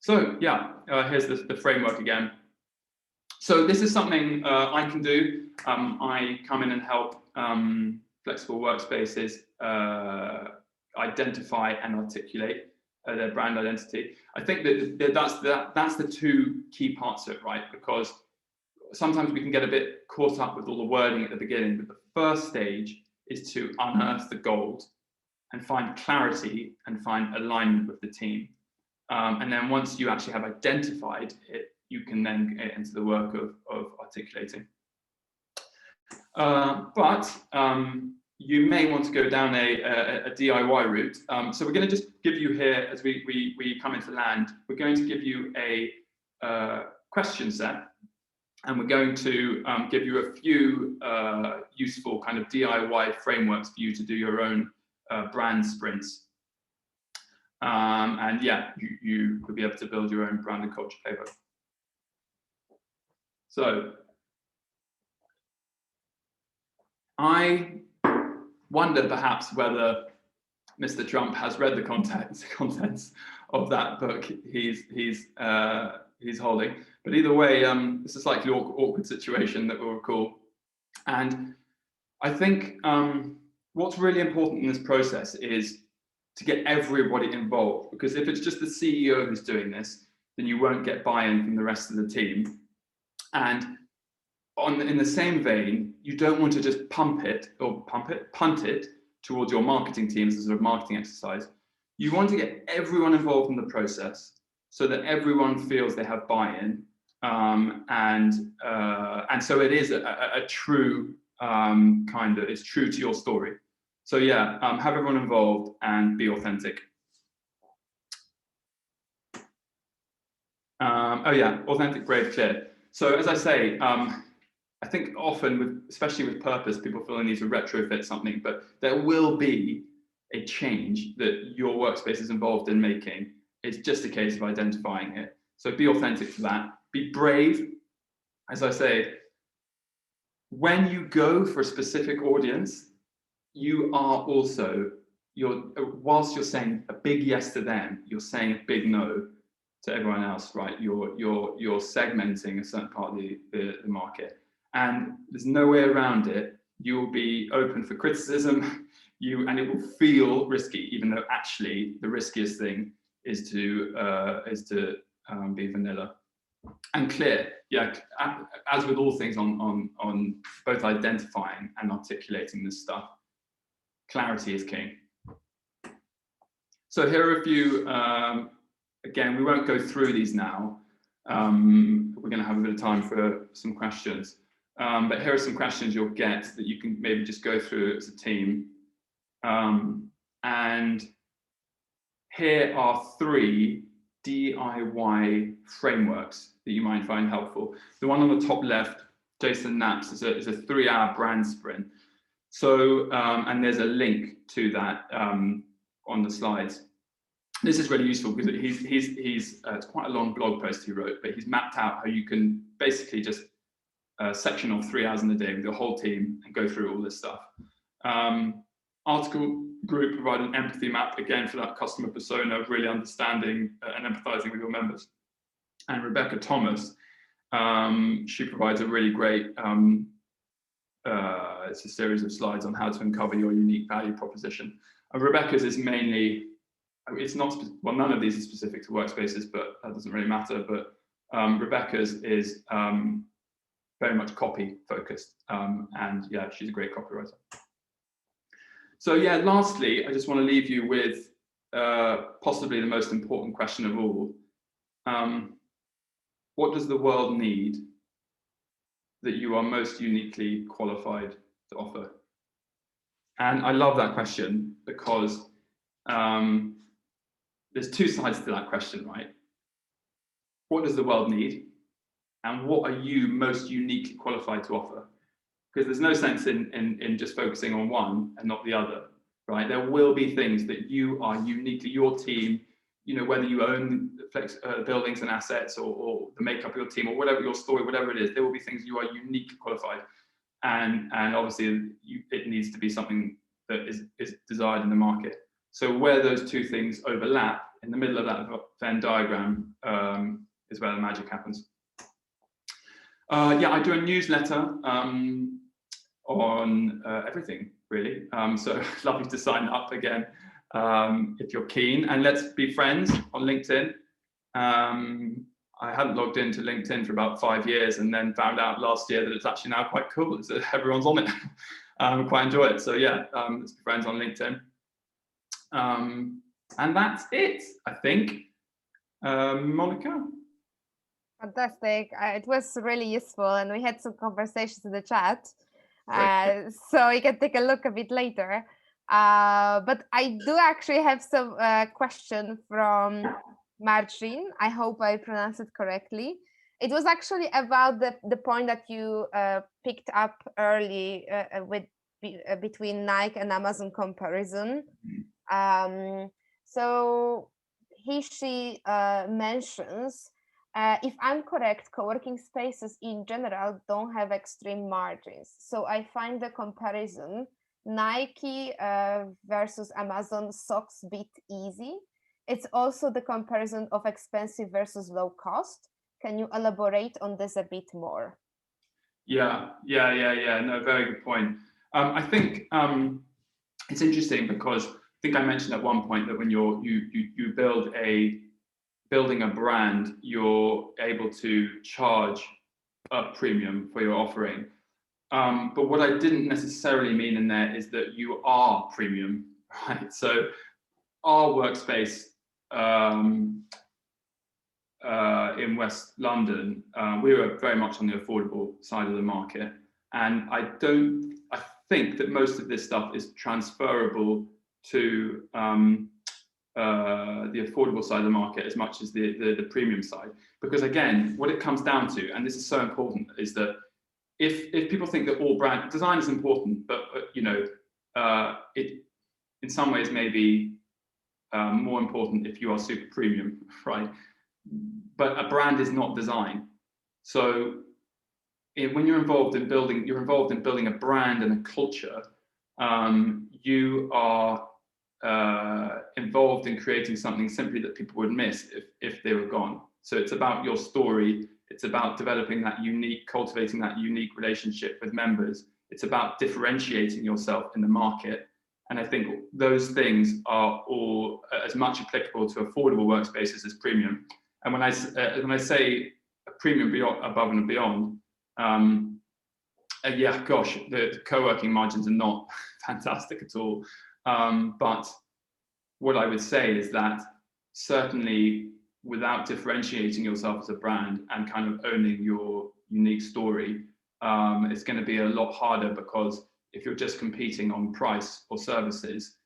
So yeah, here's the framework again. So this is something I can do. I come in and help flexible workspaces identify and articulate their brand identity. I think that that's the two key parts of it, right? Because sometimes we can get a bit caught up with all the wording at the beginning, but the first stage is to unearth the gold and find clarity and find alignment with the team. And then once you actually have identified it, you can then get into the work of articulating. But you may want to go down a DIY route. So we're going to just give you here, as we come into land, we're going to give you a question set, and we're going to give you a few useful kind of DIY frameworks for you to do your own brand sprints. And yeah, you could be able to build your own brand and culture playbook. So I wonder perhaps whether Mr. Trump has read the contents of that book he's holding. But either way, it's a slightly awkward situation that we'll recall. And I think what's really important in this process is to get everybody involved, because if it's just the CEO who's doing this, then you won't get buy-in from the rest of the team. And in the same vein, you don't want to just punt it towards your marketing team as a sort of marketing exercise. You want to get everyone involved in the process so that everyone feels they have buy-in, and so it is a true it's true to your story. So yeah, have everyone involved and be authentic. Oh yeah, authentic, brave, clear. So as I say, I think often, especially with purpose, people feel they need to retrofit something, but there will be a change that your workspace is involved in making. It's just a case of identifying it. So be authentic for that. Be brave. As I say, when you go for a specific audience, you are also, whilst you're saying a big yes to them, you're saying a big no to everyone else, right? You're segmenting a certain part of the market. And there's no way around it. You will be open for criticism, and it will feel risky, even though actually the riskiest thing is to be vanilla and clear. Yeah, as with all things on both identifying and articulating this stuff. clarity is king. So here are a few, again, we won't go through these now. We're going to have a bit of time for some questions. But here are some questions you'll get that you can maybe just go through as a team. And here are 3 DIY frameworks that you might find helpful. The one on the top left, Jason Knapp's, is a 3-hour brand sprint. So, and there's a link to that on the slides. This is really useful because it's quite a long blog post he wrote, but he's mapped out how you can basically just section off 3 hours in the day with your whole team and go through all this stuff. Article Group provide an empathy map, again, for that customer persona of really understanding and empathizing with your members. And Rebecca Thomas, she provides a really great, it's a series of slides on how to uncover your unique value proposition. And Rebecca's is mainly, it's not, well, none of these are specific to workspaces, but that doesn't really matter. But Rebecca's is very much copy focused. And yeah, she's a great copywriter. So yeah, lastly, I just want to leave you with possibly the most important question of all. What does the world need that you are most uniquely qualified to offer? And I love that question because there's 2 sides to that question, right? What does the world need? And what are you most uniquely qualified to offer? Because there's no sense in just focusing on one and not the other, right? There will be things that you are uniquely, your team, you know, whether you own buildings and assets or the makeup of your team or whatever your story, whatever it is, there will be things you are uniquely qualified. And obviously it needs to be something that is desired in the market. So where those 2 things overlap, in the middle of that Venn diagram is where the magic happens. Yeah, I do a newsletter on everything, really. So lovely to sign up again if you're keen. And let's be friends on LinkedIn. I hadn't logged into LinkedIn for about 5 years and then found out last year that it's actually now quite cool. So everyone's on it. Quite enjoy it. So yeah, let's be friends on LinkedIn. And that's it, I think. Monica? Fantastic. It was really useful, and we had some conversations in the chat. So you can take a look a bit later. But I do actually have some question from Marcin. I hope I pronounced it correctly. It was actually about the point that you picked up early with between Nike and Amazon comparison. So she mentions, if I'm correct, co-working spaces in general don't have extreme margins. So I find the comparison Nike versus Amazon socks bit easy. It's also the comparison of expensive versus low cost. Can you elaborate on this a bit more? Yeah. No, very good point. I think it's interesting because I think I mentioned at one point that when you building a brand, you're able to charge a premium for your offering. But what I didn't necessarily mean in there is that you are premium, right? So our workspace in West London, we were very much on the affordable side of the market. And I think that most of this stuff is transferable to the affordable side of the market as much as the premium side. Because again, what it comes down to, and this is so important, is that if people think that all brand design is important, but you know, it in some ways may be more important if you are super premium, right? But a brand is not design. So when you're involved in building a brand and a culture, you are involved in creating something simply that people would miss if they were gone. So it's about your story. It's about developing that cultivating that unique relationship with members. It's about differentiating yourself in the market. And I think those things are all as much applicable to affordable workspaces as premium. And when I say a premium above and beyond, Yeah, gosh, the co-working margins are not fantastic at all. But what I would say is that certainly without differentiating yourself as a brand and kind of owning your unique story, it's going to be a lot harder, because if you're just competing on price or services,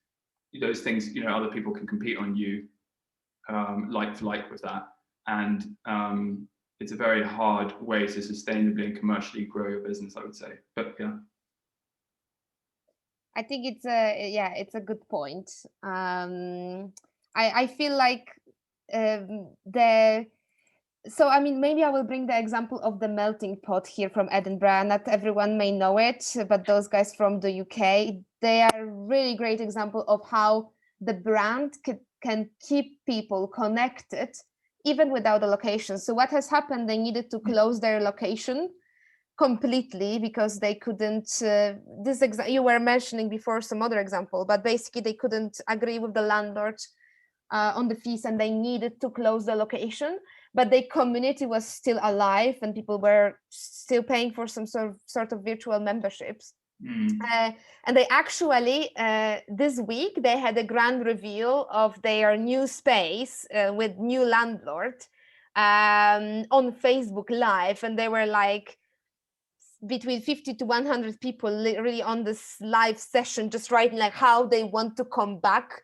those things, other people can compete on you like for like with that. And it's a very hard way to sustainably and commercially grow your business, I would say. But yeah. I think it's a good point. I feel like so I mean, maybe I will bring the example of the melting pot here from Edinburgh. Not everyone may know it, but those guys from the UK, they are a really great example of how the brand can keep people connected even without a location. So what has happened, they needed to close their location completely because they couldn't, you were mentioning before some other example, but basically they couldn't agree with the landlord on the fees, and they needed to close the location, but the community was still alive and people were still paying for some sort of virtual memberships. And they actually, this week, they had a grand reveal of their new space with new landlord on Facebook Live, and they were like between 50 to 100 people really on this live session, just writing like how they want to come back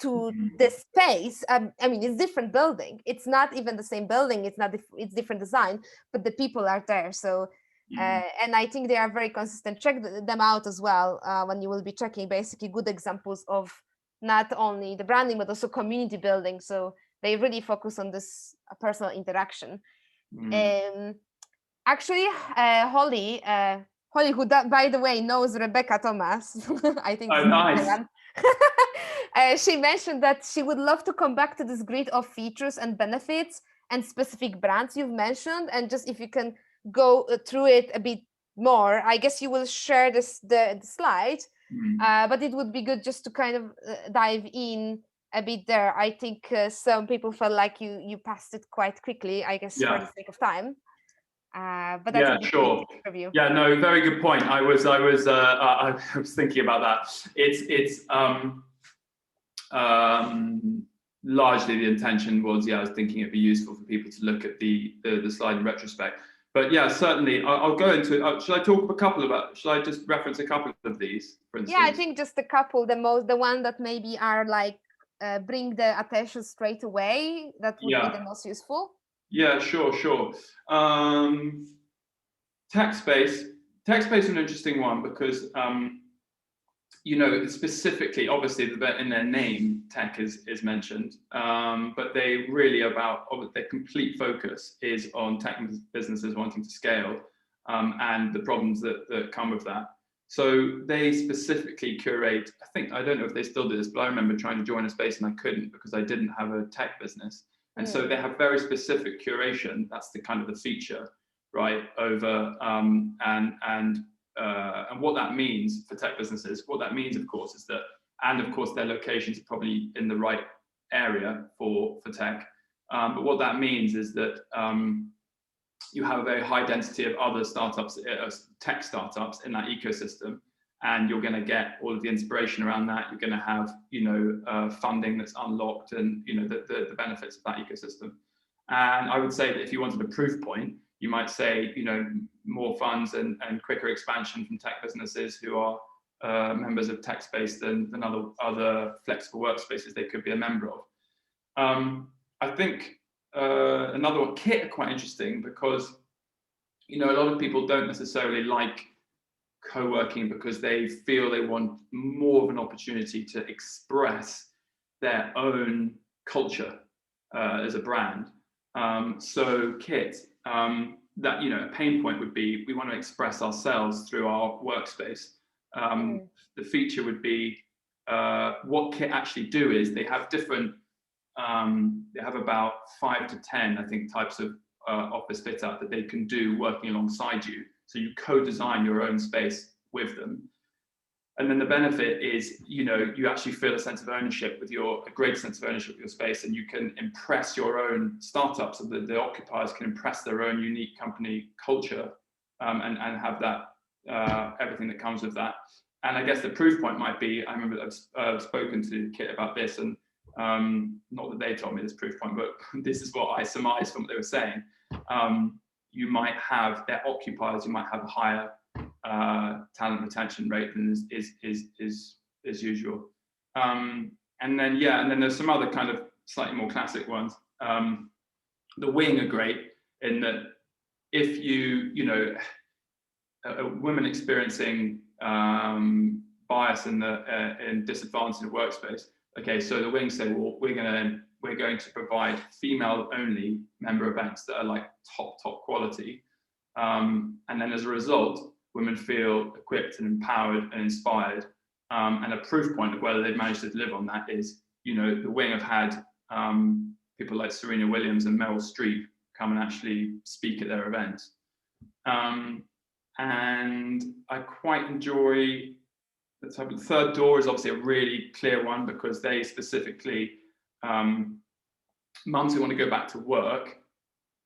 to the space. I mean, it's different building. It's not even the same building. It's different design, but the people are there. So, and I think they are very consistent. Check them out as well when you will be checking basically good examples of not only the branding, but also community building. So they really focus on this personal interaction. Actually, Holly, who by the way knows Rebecca Thomas, I think. Oh, nice. She mentioned that she would love to come back to this grid of features and benefits and specific brands you've mentioned, and just if you can go through it a bit more. I guess you will share the slide, but it would be good just to kind of dive in a bit there. I think some people felt like you passed it quite quickly, I guess, for the sake of time. But yeah, sure. Yeah, no, very good point. I was thinking about that. It's largely the intention was, I was thinking it'd be useful for people to look at the slide in retrospect. But yeah, certainly I'll go into. Should I talk a couple about? Should I just reference a couple of these, for instance? Yeah, I think just a couple. The one that maybe are like bring the attention straight away. That would be the most useful. Yeah, sure. TechSpace is an interesting one because specifically, obviously, in their name, tech is mentioned, but they really their complete focus is on tech businesses wanting to scale and the problems that come with that. So they specifically curate. I don't know if they still do this, but I remember trying to join a space and I couldn't because I didn't have a tech business. And so they have very specific curation. That's the kind of the feature, right? Over and what that means for tech businesses. What that means, of course, is that, and of course, their locations are probably in the right area for tech. But what that means is that you have a very high density of other startups, tech startups in that ecosystem. And you're going to get all of the inspiration around that. You're going to have, funding that's unlocked, and the benefits of that ecosystem. And I would say that if you wanted a proof point, you might say, more funds and quicker expansion from tech businesses who are members of TechSpace than other flexible workspaces they could be a member of. I think another one, Kit, are quite interesting because a lot of people don't necessarily like co-working because they feel they want more of an opportunity to express their own culture as a brand. So Kit, that a pain point would be we want to express ourselves through our workspace. The feature would be what Kit actually do is they have different. They have about 5 to 10, I think, types of office fit out that they can do working alongside you. So you co-design your own space with them. And then the benefit is, you actually feel a sense of ownership a great sense of ownership of your space, and you can impress your own startups, so that the occupiers can impress their own unique company culture and have that everything that comes with that. And I guess the proof point might be, I remember I've spoken to Kit about this, and not that they told me this proof point, but this is what I surmised from what they were saying. You might have their occupiers, you might have a higher talent retention rate than is usual. And then there's some other kind of slightly more classic ones. The wing are great in that if you know, a woman experiencing bias in disadvantage in the workspace. Okay, so the wing say, well, we're going to provide female-only member events that are like top quality, and then as a result, women feel equipped and empowered and inspired. And a proof point of whether they've managed to deliver on that is, you know, the wing have had people like Serena Williams and Meryl Streep come and actually speak at their events. And I quite enjoy the type of third door is obviously a really clear one, because they specifically, mums who want to go back to work,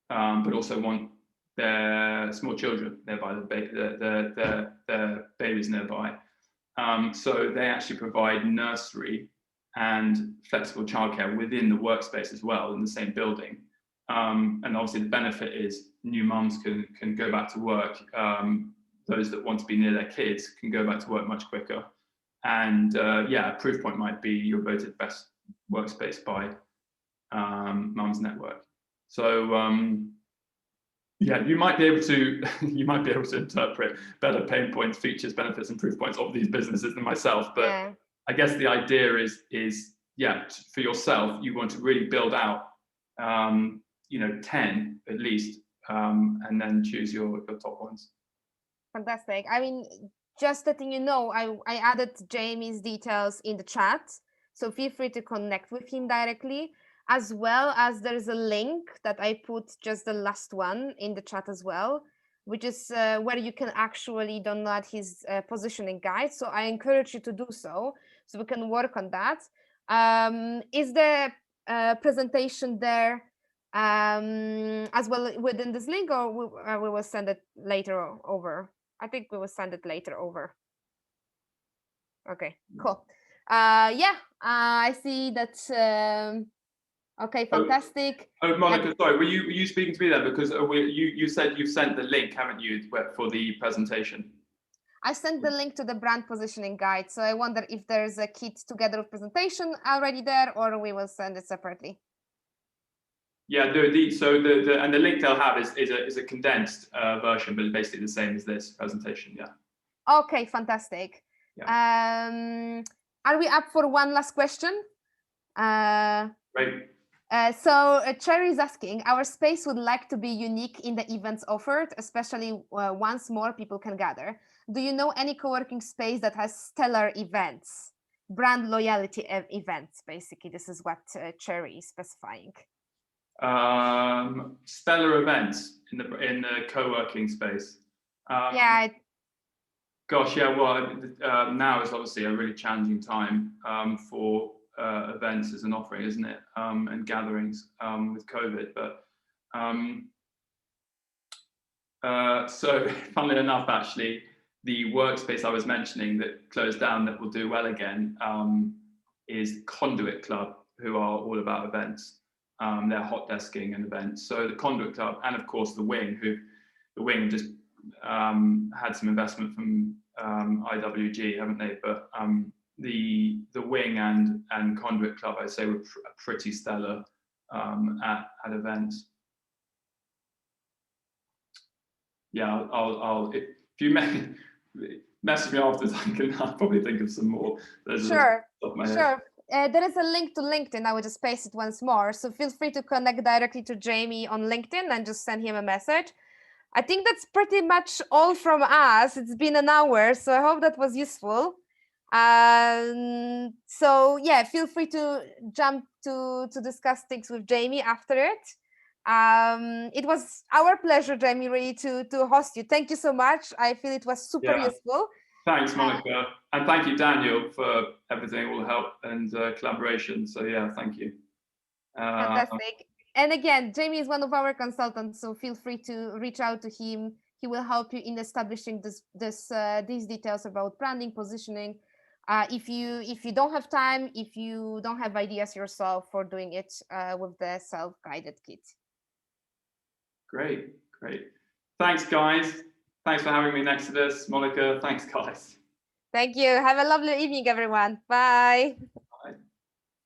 but also want their small children nearby, their babies nearby. So they actually provide nursery and flexible childcare within the workspace as well, in the same building. And obviously the benefit is new mums can go back to work. Those that want to be near their kids can go back to work much quicker. And yeah, a proof point might be you're voted best workspace by Mums Network. So yeah, you might be able to interpret better pain points, features, benefits, and proof points of these businesses than myself. But yeah. I guess the idea is yeah, for yourself, you want to really build out you know, 10 at least, and then choose your top ones. Fantastic. I mean, just letting you know, I added Jamie's details in the chat, so feel free to connect with him directly, as well as there's a link that I put, just the last one, in the chat as well, which is where you can actually download his positioning guide. So I encourage you to do so we can work on that. Is the presentation there as well within this link, or we will send it later over? I think we will send it later over. Okay, cool. Yeah, I see that. Okay, fantastic. Oh, Monica, sorry, were you speaking to me then? Because you said you've sent the link, haven't you, for the presentation? I sent the link to the brand positioning guide, so I wonder if there's a kit together with presentation already there, or we will send it separately. Yeah, and the link they'll have is a condensed version, but it's basically the same as this presentation. Yeah. Okay, fantastic. Yeah. Are we up for one last question? Great. So Cherry is asking, our space would like to be unique in the events offered, especially once more people can gather. Do you know any co-working space that has stellar events, brand loyalty events? Basically, this is what Cherry is specifying. Stellar events in the co-working space. Yeah. Gosh, yeah. Well, now is obviously a really challenging time for events as an offering, isn't it? And gatherings with COVID. But so, funnily enough, actually, the workspace I was mentioning that closed down that will do well again is Conduit Club, who are all about events. They're hot desking and events. So the Conduit Club, and of course the Wing, just had some investment from IWG, haven't they? But the Wing and Conduit Club, I'd say, were pretty stellar at events. Yeah, I'll if you message me afterwards, I'll probably think of some more. Sure. There is a link to LinkedIn. I will just paste it once more. So feel free to connect directly to Jamie on LinkedIn and just send him a message. I think that's pretty much all from us. It's been an hour, so I hope that was useful. So yeah, feel free to jump to discuss things with Jamie after it. It was our pleasure, Jamie, really to host you. Thank you so much. I feel it was super useful. Thanks, Monica. And thank you, Daniel, for everything, all the help and collaboration. So yeah, thank you. Fantastic. And again, Jamie is one of our consultants, so feel free to reach out to him He will help you in establishing these details about branding, positioning. If you don't have time, if you don't have ideas yourself for doing it with the self-guided kit. Great. Thanks, guys. Thanks for having me, Nexudus. Monica, thanks, guys. Thank you. Have a lovely evening, everyone. Bye.